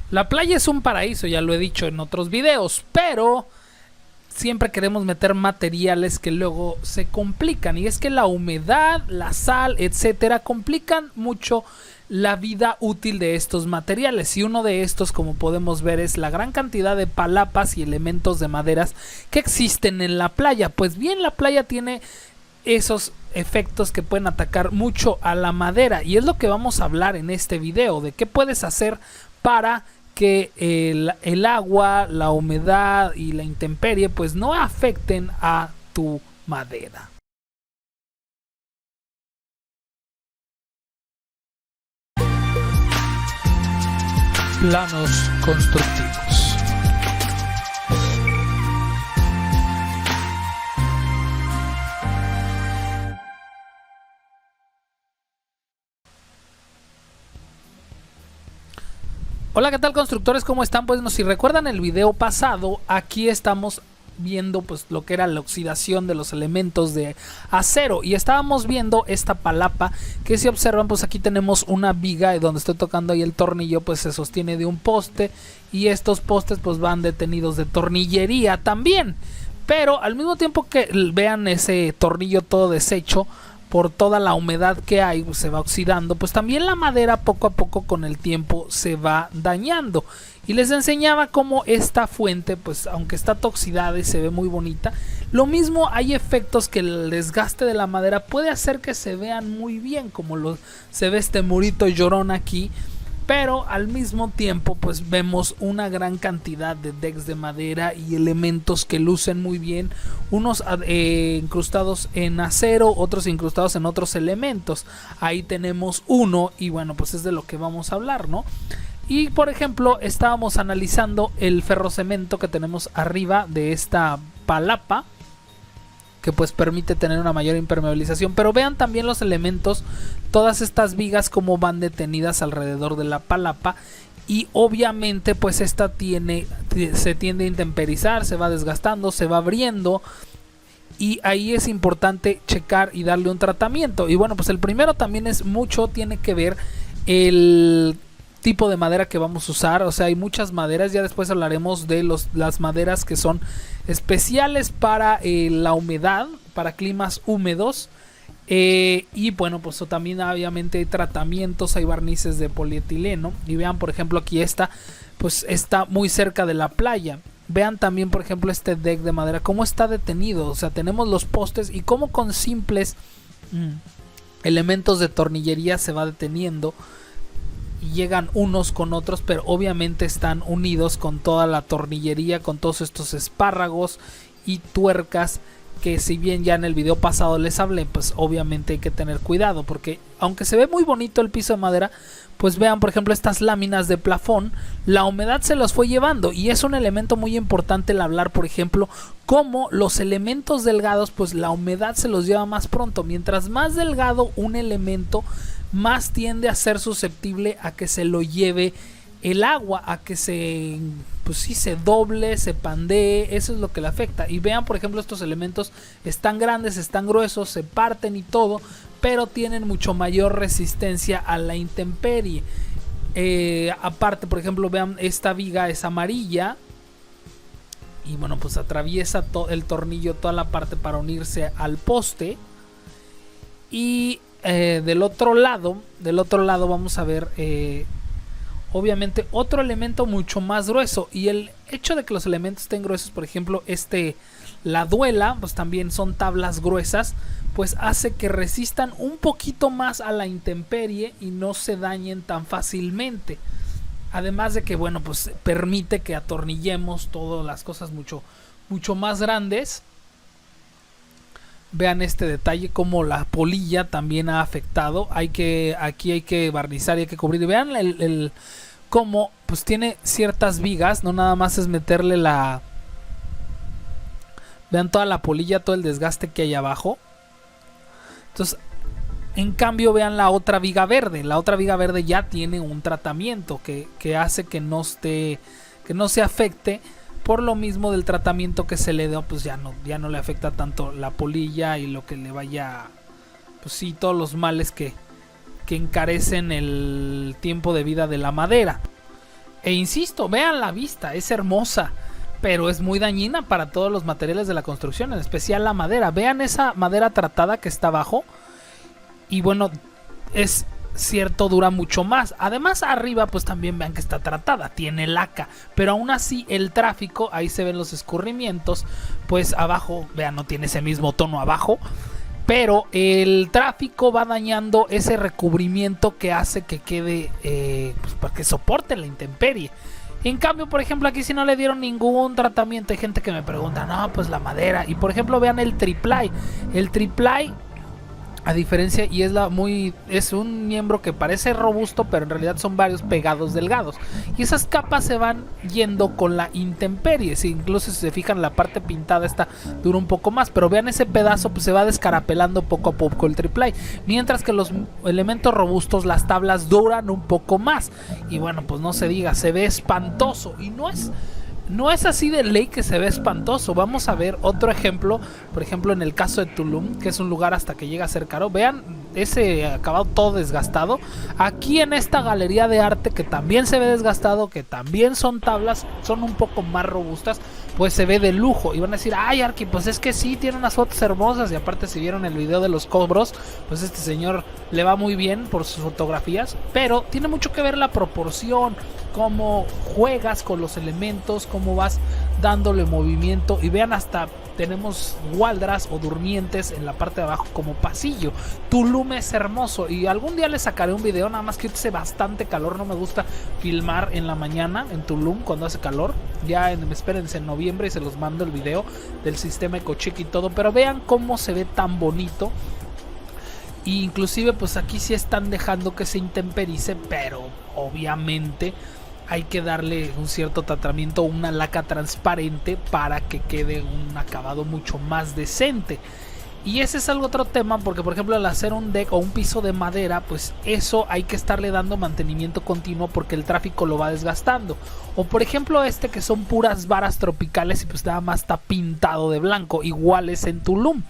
La playa es un paraíso, ya lo he dicho en otros videos, pero siempre queremos meter materiales que luego se complican, y es que la humedad, la sal, etcétera, complican mucho la vida útil de estos materiales, y uno de estos, como podemos ver, es la gran cantidad de palapas y elementos de maderas que existen en la playa. Pues bien, la playa tiene esos efectos que pueden atacar mucho a la madera, y es lo que vamos a hablar en este video, de qué puedes hacer para que el agua, la humedad y la intemperie pues no afecten a tu madera. Planos constructivos. Hola, ¿qué tal, constructores? ¿Cómo están? Pues si recuerdan el video pasado, aquí estamos viendo pues lo que era la oxidación de los elementos de acero, y estábamos viendo esta palapa que, si observan, pues aquí tenemos una viga, y donde estoy tocando ahí el tornillo pues se sostiene de un poste, y estos postes pues van detenidos de tornillería también. Pero al mismo tiempo que vean ese tornillo todo deshecho por toda la humedad que hay, pues se va oxidando, pues también la madera poco a poco con el tiempo se va dañando. Y les enseñaba cómo esta fuente, pues aunque está oxidada y se ve muy bonita, lo mismo hay efectos que el desgaste de la madera puede hacer que se vean muy bien, como se ve este murito llorón aquí. Pero al mismo tiempo pues vemos una gran cantidad de decks de madera y elementos que lucen muy bien, unos incrustados en acero, otros incrustados en otros elementos. Ahí tenemos uno, y bueno, pues es de lo que vamos a hablar, ¿no? Y por ejemplo, estábamos analizando el ferrocemento que tenemos arriba de esta palapa, que pues permite tener una mayor impermeabilización. Pero vean también los elementos, todas estas vigas como van detenidas alrededor de la palapa, y obviamente pues esta se tiende a intemperizar, se va desgastando, se va abriendo, y ahí es importante checar y darle un tratamiento. Y bueno, pues el primero también tiene que ver el tipo de madera que vamos a usar. O sea, hay muchas maderas, ya después hablaremos de las maderas que son especiales para la humedad, para climas húmedos, y bueno, pues también obviamente hay tratamientos, hay barnices de polietileno. Y vean, por ejemplo, aquí pues está muy cerca de la playa. Vean también, por ejemplo, este deck de madera, cómo está detenido. O sea, tenemos los postes y cómo con simples elementos de tornillería se va deteniendo, y llegan unos con otros, pero obviamente están unidos con toda la tornillería, con todos estos espárragos y tuercas, que si bien ya en el video pasado les hablé, pues obviamente hay que tener cuidado, porque aunque se ve muy bonito el piso de madera, pues vean, por ejemplo, estas láminas de plafón, la humedad se los fue llevando, y es un elemento muy importante el hablar, por ejemplo, cómo los elementos delgados, pues la humedad se los lleva más pronto. Mientras más delgado un elemento, más tiende a ser susceptible a que se lo lleve el agua, a que se doble, se pandee. Eso es lo que le afecta. Y vean, por ejemplo, estos elementos están grandes, están gruesos, se parten y todo, pero tienen mucho mayor resistencia a la intemperie. Aparte, por ejemplo, vean, esta viga es amarilla, y bueno, pues atraviesa el tornillo toda la parte para unirse al poste. Y del otro lado vamos a ver obviamente otro elemento mucho más grueso, y el hecho de que los elementos estén gruesos, por ejemplo la duela, pues también son tablas gruesas, pues hace que resistan un poquito más a la intemperie y no se dañen tan fácilmente. Además de que, bueno, pues permite que atornillemos todas las cosas mucho más grandes. Vean este detalle, como la polilla también ha afectado. Aquí hay que barnizar y hay que cubrir. Y vean cómo pues tiene ciertas vigas, no nada más es meterle vean toda la polilla, todo el desgaste que hay abajo. Entonces, en cambio, vean la otra viga verde. La otra viga verde ya tiene un tratamiento que hace que no se afecte. Por lo mismo del tratamiento que se le dio, pues ya no le afecta tanto la polilla y lo que le vaya, pues sí, todos los males que encarecen el tiempo de vida de la madera. E insisto, vean la vista, es hermosa, pero es muy dañina para todos los materiales de la construcción, en especial la madera. Vean esa madera tratada que está abajo. Y bueno, es cierto, dura mucho más. Además arriba pues también vean que está tratada, tiene laca, pero aún así el tráfico, ahí se ven los escurrimientos, pues abajo, vean, no tiene ese mismo tono abajo, pero el tráfico va dañando ese recubrimiento que hace que quede, pues para que soporte la intemperie. En cambio, por ejemplo, aquí si no le dieron ningún tratamiento, hay gente que me pregunta, no, pues la madera. Y por ejemplo, vean el triply. El triply, a diferencia, y es un miembro que parece robusto, pero en realidad son varios pegados delgados. Y esas capas se van yendo con la intemperie. Si incluso si se fijan, la parte pintada esta dura un poco más. Pero vean ese pedazo, pues se va descarapelando poco a poco el triply. Mientras que los elementos robustos, las tablas duran un poco más. Y bueno, pues no se diga, se ve espantoso. Y no es así de ley que se ve espantoso. Vamos a ver otro ejemplo. Por ejemplo, en el caso de Tulum, que es un lugar hasta que llega a ser caro. Vean ese acabado todo desgastado. Aquí en esta galería de arte, que también se ve desgastado, que también son tablas, son un poco más robustas, pues se ve de lujo. Y van a decir, ay Arqui, pues es que sí, tiene unas fotos hermosas. Y aparte, si vieron el video de los cobros, pues este señor le va muy bien por sus fotografías. Pero tiene mucho que ver la proporción, cómo juegas con los elementos, cómo vas dándole movimiento. Y vean, hasta tenemos gualdras o durmientes en la parte de abajo como pasillo. Tulum es hermoso y algún día les sacaré un video, nada más que hace bastante calor, no me gusta filmar en la mañana en Tulum cuando hace calor. Ya espérense en noviembre y se los mando el video del sistema Ecocheck y todo, pero vean cómo se ve tan bonito. Y inclusive pues aquí sí están dejando que se intemperice, pero obviamente hay que darle un cierto tratamiento, una laca transparente para que quede un acabado mucho más decente. Y ese es algo otro tema, porque por ejemplo al hacer un deck o un piso de madera, pues eso hay que estarle dando mantenimiento continuo porque el tráfico lo va desgastando. O por ejemplo que son puras varas tropicales y pues nada más está pintado de blanco, igual es en Tulum.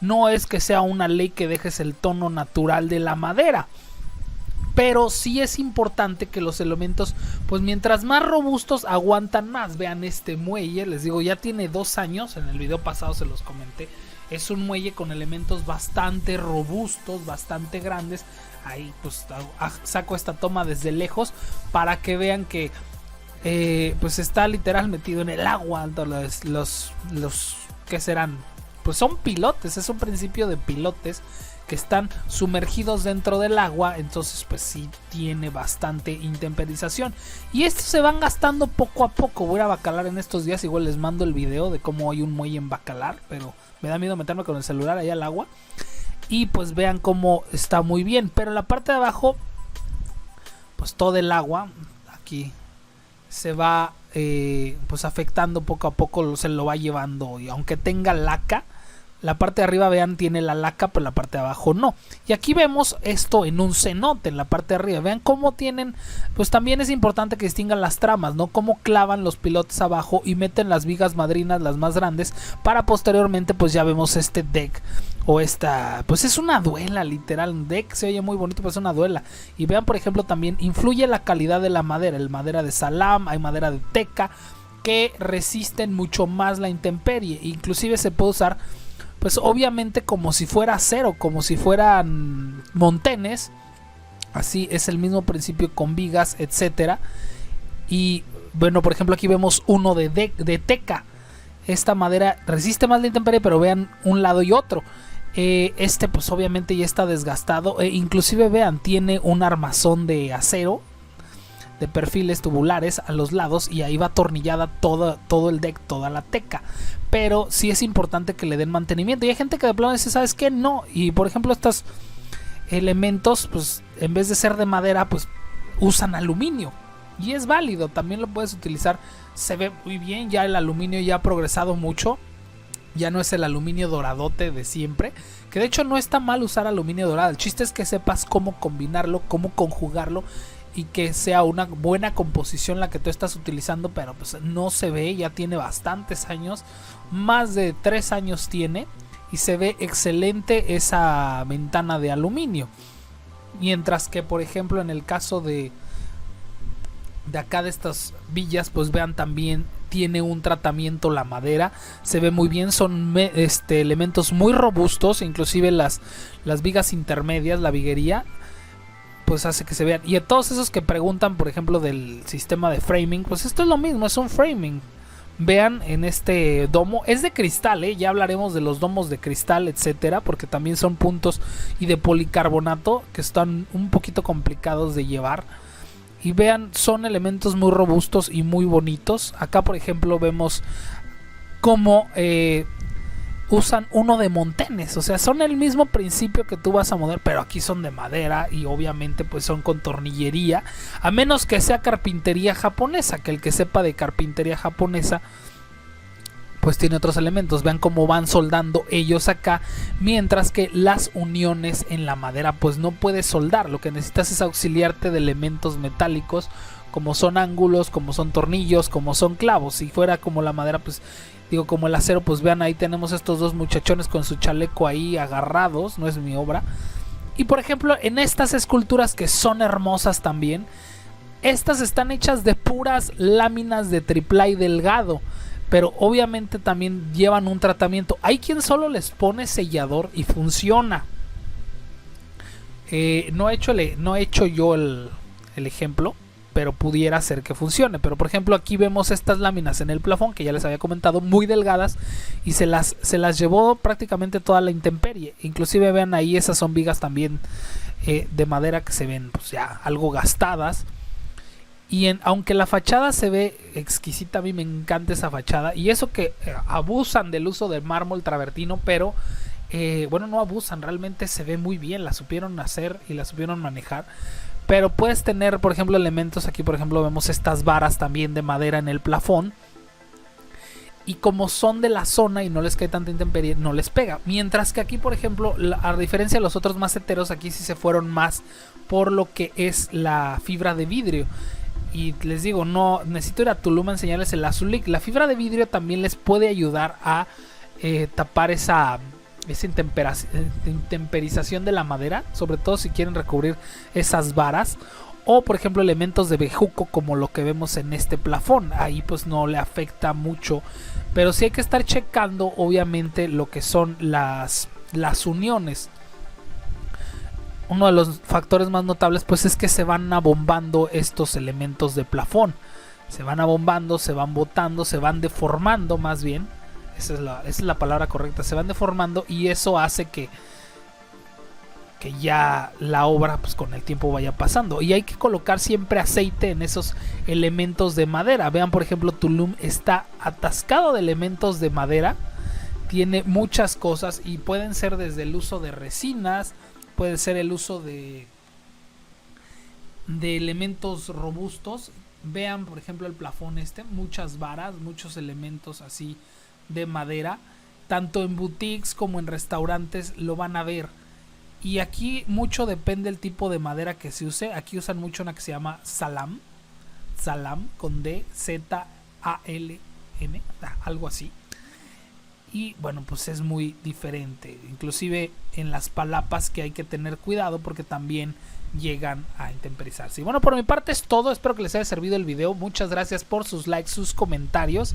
No es que sea una ley que dejes el tono natural de la madera, pero sí es importante que los elementos, pues mientras más robustos, aguantan más. Vean este muelle, les digo, ya tiene 2 años, en el video pasado se los comenté. Es un muelle con elementos bastante robustos, bastante grandes. Ahí pues saco esta toma desde lejos para que vean que pues está literal metido en el agua. Los ¿qué serán? Pues son pilotes, es un principio de pilotes que están sumergidos dentro del agua, entonces pues sí tiene bastante intemperización. Y estos se van gastando poco a poco. Voy a Bacalar en estos días, igual les mando el video de cómo hay un muelle en Bacalar, pero me da miedo meterme con el celular allá al agua. Y pues vean cómo está muy bien, pero en la parte de abajo, pues todo el agua aquí se va pues afectando poco a poco, se lo va llevando. Y aunque tenga laca, la parte de arriba, vean, tiene la laca, pero la parte de abajo no. Y aquí vemos esto en un cenote, en la parte de arriba. Vean cómo tienen, pues también es importante que distingan las tramas, ¿no? Cómo clavan los pilotes abajo y meten las vigas madrinas, las más grandes, para posteriormente, pues ya vemos este deck. O esta, pues es una duela, literal. Un deck se oye muy bonito, pero es una duela. Y vean, por ejemplo, también influye la calidad de la madera. El madera de salam, hay madera de teca, que resisten mucho más la intemperie. Inclusive se puede usar, pues obviamente como si fuera acero, como si fueran montenes. Así es el mismo principio con vigas, etcétera. Y bueno, por ejemplo aquí vemos uno de teca. Esta madera resiste más la intemperie, pero vean un lado y otro. Pues obviamente ya está desgastado. Inclusive vean, tiene un armazón de acero, de perfiles tubulares a los lados, y ahí va atornillada todo el deck, toda la teca. Pero sí es importante que le den mantenimiento. Y hay gente que de plano dice, ¿sabes qué? No. Y por ejemplo estos elementos, pues en vez de ser de madera, pues usan aluminio. Y es válido, también lo puedes utilizar. Se ve muy bien, ya el aluminio ya ha progresado mucho. Ya no es el aluminio doradote de siempre, que de hecho no está mal usar aluminio dorado. El chiste es que sepas cómo combinarlo, cómo conjugarlo, y que sea una buena composición la que tú estás utilizando. Pero pues no se ve, ya tiene bastantes años, más de 3 años tiene, y se ve excelente esa ventana de aluminio. Mientras que por ejemplo en el caso de de acá de estas villas, pues vean, también tiene un tratamiento la madera, se ve muy bien, son elementos muy robustos, inclusive las vigas intermedias, la viguería, pues hace que se vean. Y a todos esos que preguntan, por ejemplo, del sistema de framing, pues esto es lo mismo, es un framing. Vean en este domo, es de cristal, ya hablaremos de los domos de cristal, etcétera, porque también son puntos y de policarbonato que están un poquito complicados de llevar. Y vean, son elementos muy robustos y muy bonitos. Acá, por ejemplo, vemos cómo usan uno de montenes, o sea, son el mismo principio que tú vas a mover, pero aquí son de madera y obviamente pues son con tornillería, a menos que sea carpintería japonesa, que el que sepa de carpintería japonesa pues tiene otros elementos. Vean cómo van soldando ellos acá, mientras que las uniones en la madera pues no puedes soldar, lo que necesitas es auxiliarte de elementos metálicos como son ángulos, como son tornillos, como son clavos. Si fuera como la madera, pues digo, como el acero, pues vean, ahí tenemos estos dos muchachones con su chaleco ahí agarrados, no es mi obra. Y por ejemplo, en estas esculturas que son hermosas también, estas están hechas de puras láminas de triplay delgado, pero obviamente también llevan un tratamiento. Hay quien solo les pone sellador y funciona. No he hecho yo el ejemplo, pero pudiera ser que funcione. Pero por ejemplo, aquí vemos estas láminas en el plafón que ya les había comentado, muy delgadas, y se las llevó prácticamente toda la intemperie. Inclusive vean ahí, esas son vigas también de madera que se ven pues ya algo gastadas. Y aunque la fachada se ve exquisita, a mí me encanta esa fachada. Y eso que abusan del uso de mármol travertino, pero bueno, no abusan, realmente se ve muy bien, la supieron hacer y la supieron manejar. Pero puedes tener, por ejemplo, elementos, aquí por ejemplo vemos estas varas también de madera en el plafón. Y como son de la zona y no les cae tanta intemperie, no les pega. Mientras que aquí, por ejemplo, a diferencia de los otros maceteros, aquí sí se fueron más por lo que es la fibra de vidrio. Y les digo, no necesito ir a Tulum a enseñarles el Azulik. La fibra de vidrio también les puede ayudar a tapar esa intemperización de la madera, sobre todo si quieren recubrir esas varas, o por ejemplo elementos de bejuco como lo que vemos en este plafón. Ahí pues no le afecta mucho, pero sí hay que estar checando obviamente lo que son las uniones. Uno de los factores más notables pues es que se van abombando estos elementos de plafón, se van abombando, se van botando, se van deformando, más bien esa es la palabra correcta, se van deformando, y eso hace que ya la obra pues con el tiempo vaya pasando. Y hay que colocar siempre aceite en esos elementos de madera. Vean, por ejemplo, Tulum está atascado de elementos de madera, tiene muchas cosas, y pueden ser desde el uso de resinas, puede ser el uso de elementos robustos. Vean, por ejemplo, el plafón muchas varas, muchos elementos así de madera, tanto en boutiques como en restaurantes lo van a ver. Y aquí mucho depende del tipo de madera que se use. Aquí usan mucho una que se llama Salam con D, Z, A, L, M, algo así. Y bueno, pues es muy diferente, inclusive en las palapas, que hay que tener cuidado porque también llegan a intemperizarse. Y bueno, por mi parte es todo, espero que les haya servido el video. Muchas gracias por sus likes, sus comentarios.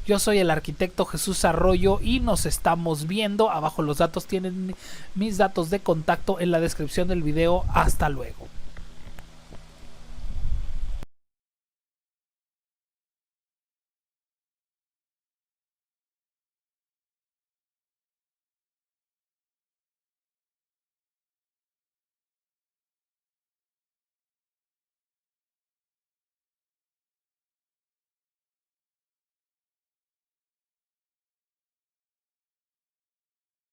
Yo soy el arquitecto Jesús Arroyo y nos estamos viendo. Abajo los datos, tienen mis datos de contacto en la descripción del video. Hasta luego.